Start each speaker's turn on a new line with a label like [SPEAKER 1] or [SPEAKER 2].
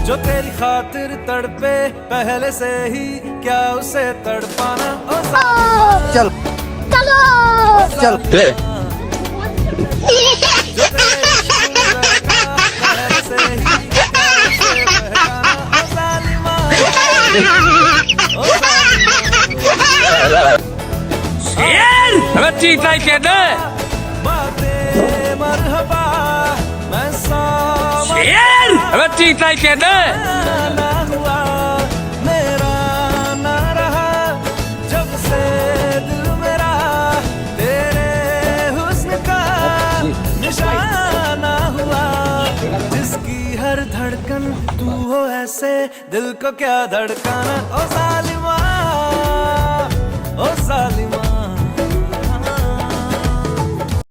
[SPEAKER 1] जो तेरी खातिर तड़पे पहले से ही, क्या उसे तड़पाना। ओ
[SPEAKER 2] चल
[SPEAKER 3] चलो
[SPEAKER 2] चल
[SPEAKER 1] जो तेरे इश्क में लड़का पहले से ही, क्या उसे बहकाना। ओ जालिमा, ओ जालिमा।
[SPEAKER 4] अबे ठीक नहीं कहते
[SPEAKER 1] बातें मरहबा, मैं
[SPEAKER 4] अबे ठीक नहीं कहते
[SPEAKER 1] ना हुआ, मेरा ना रहा, जब से दिल मेरा तेरे हुस्न का निशाना हुआ। जिसकी हर धड़कन तू हो ऐसे, दिल को क्या धड़काना। ओ जालिमा, ओ जालिमा।